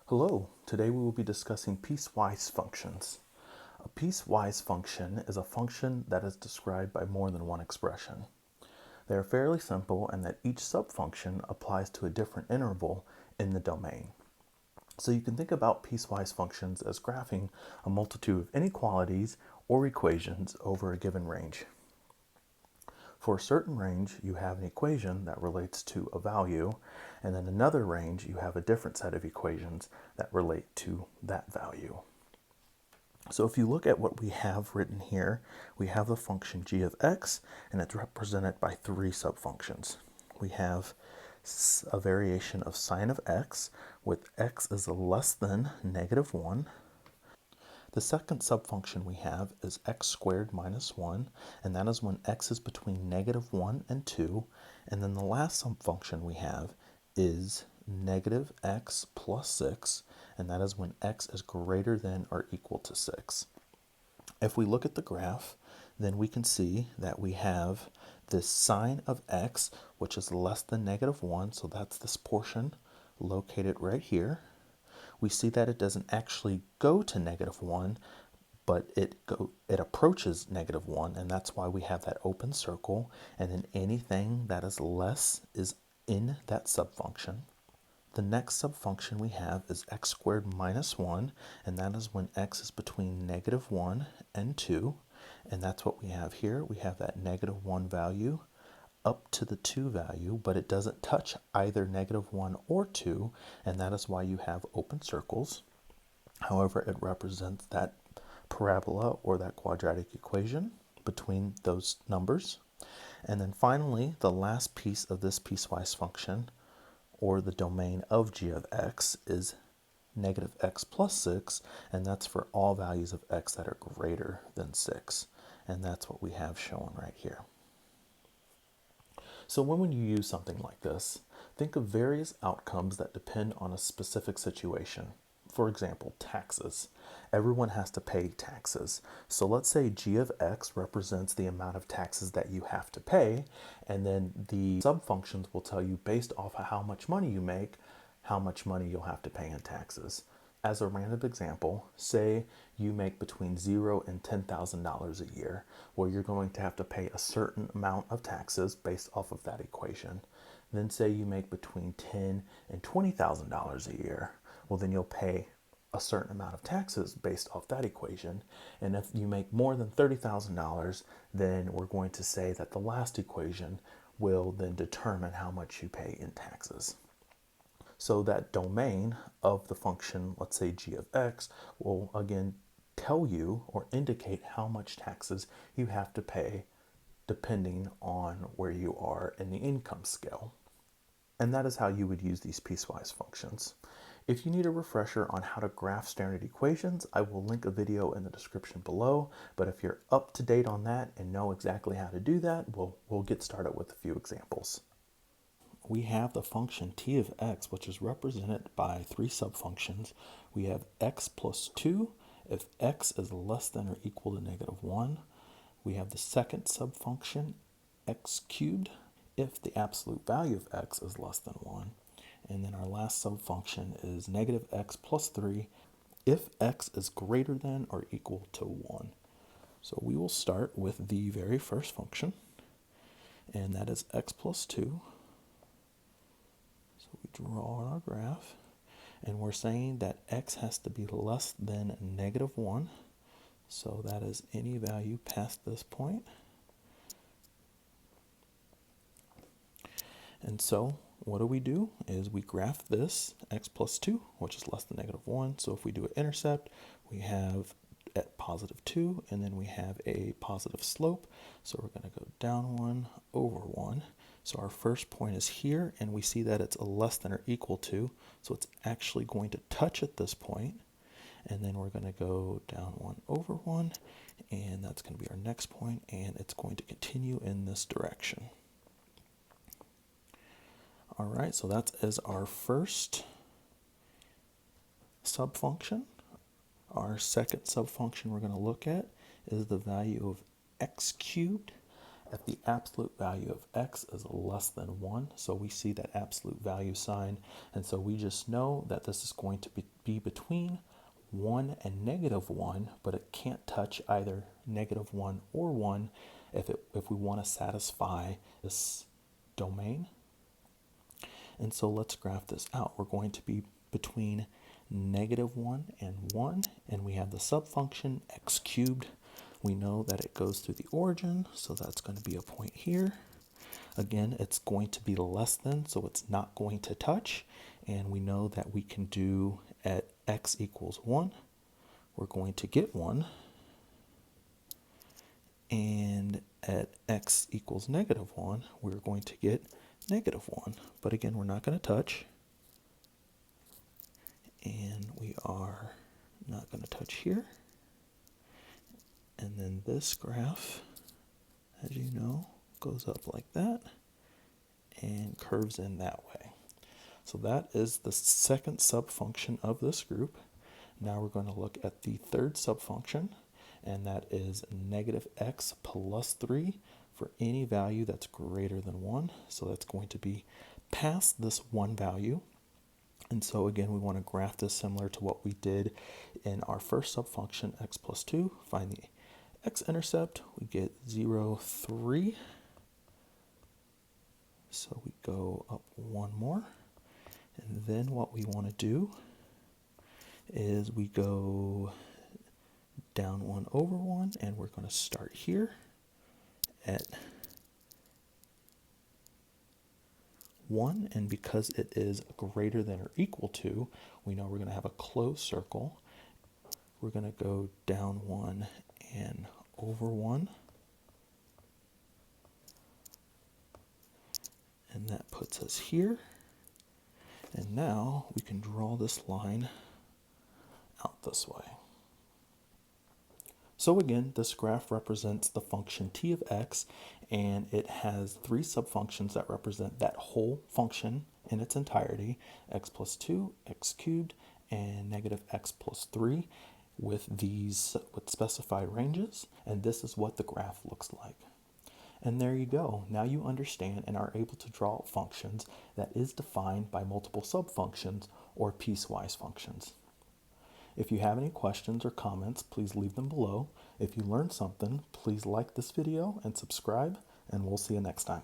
Hello, today we will be discussing piecewise functions. A piecewise function is a function that is described by more than one expression. They are fairly simple in that each subfunction applies to a different interval in the domain. So you can think about piecewise functions as graphing a multitude of inequalities or equations over a given range. For a certain range, you have an equation that relates to a value, and then another range, you have a different set of equations that relate to that value. So if you look at what we have written here, we have the function g of x, and it's represented by three subfunctions. We have a variation of sine of x, with x is less than -1. The second subfunction we have is x squared minus 1, and that is when x is between -1 and 2. And then the last subfunction we have is negative x plus 6, and that is when x is greater than or equal to 6. If we look at the graph, then we can see that we have this sine of x, which is less than -1, so that's this portion located right here. We see that it doesn't actually go to -1, but it approaches -1, and that's why we have that open circle, and then anything that is less is in that subfunction. The next subfunction we have is x squared minus 1, and that is when x is between -1 and 2, and that's what we have here. We have that -1 value up to the 2 value, but it doesn't touch either -1 or 2, and that is why you have open circles. However, it represents that parabola or that quadratic equation between those numbers. And then finally, the last piece of this piecewise function, or the domain of g of x, is negative x plus 6, and that's for all values of x that are greater than 6. And that's what we have shown right here. So when you use something like this, think of various outcomes that depend on a specific situation. For example, taxes. Everyone has to pay taxes. So let's say g of x represents the amount of taxes that you have to pay, and then the subfunctions will tell you based off of how much money you make, how much money you'll have to pay in taxes. As a random example, say you make between $0 and $10,000 a year, well, you're going to have to pay a certain amount of taxes based off of that equation. Then say you make between $10,000 and $20,000 a year, well, then you'll pay a certain amount of taxes based off that equation. And if you make more than $30,000, then we're going to say that the last equation will then determine how much you pay in taxes. So that domain of the function, let's say g of x, will again tell you or indicate how much taxes you have to pay depending on where you are in the income scale. And that is how you would use these piecewise functions. If you need a refresher on how to graph standard equations, I will link a video in the description below. But if you're up to date on that and know exactly how to do that, we'll get started with a few examples. We have the function t of x, which is represented by three subfunctions. We have x plus 2 if x is less than or equal to -1. We have the second subfunction, x cubed, if the absolute value of x is less than 1. And then our last subfunction is negative x plus 3 if x is greater than or equal to 1. So we will start with the very first function, and that is x plus 2. So we draw our graph, and we're saying that x has to be less than -1. So that is any value past this point. And so what do? Is we graph this x plus 2, which is less than -1. So if we do an intercept, we have at positive 2, and then we have a positive slope. So we're going to go down 1 over 1. So our first point is here, and we see that it's less than or equal to. So it's actually going to touch at this point. And then we're going to go down 1 over 1, and that's going to be our next point, and it's going to continue in this direction. All right, so that is our first subfunction. Our second subfunction we're going to look at is the value of x cubed. if the absolute value of x is less than 1, so we see that absolute value sign, and so we just know that this is going to be between 1 and negative 1, but it can't touch either negative 1 or 1 if we want to satisfy this domain. And so let's graph this out. We're going to be between negative 1 and 1, and we have the subfunction x cubed. We know that it goes through the origin, so that's going to be a point here. Again, it's going to be less than, so it's not going to touch. And we know that we can do at x equals 1, we're going to get 1. And at x equals negative 1, we're going to get negative 1. But again, we're not going to touch. And we are not going to touch here. And then this graph, as you know, goes up like that and curves in that way. So that is the second subfunction of this group. Now we're going to look at the third subfunction, and that is negative x plus 3 for any value that's greater than 1. So that's going to be past this 1 value. And so again, we want to graph this similar to what we did in our first subfunction, x plus 2. Find the x-intercept, we get 0, 3. So we go up 1 more. And then what we want to do is we go down 1 over 1, and we're going to start here at 1, and because it is greater than or equal to, we know we're going to have a closed circle. We're going to go down 1 and over 1, and that puts us here. And now we can draw this line out this way. So again, this graph represents the function t of x, and it has 3 subfunctions that represent that whole function in its entirety, x plus 2, x cubed, and negative x plus 3 with specified ranges, and this is what the graph looks like. And there you go. Now you understand and are able to draw functions that is defined by multiple subfunctions or piecewise functions. If you have any questions or comments, please leave them below. If you learned something, please like this video and subscribe, and we'll see you next time.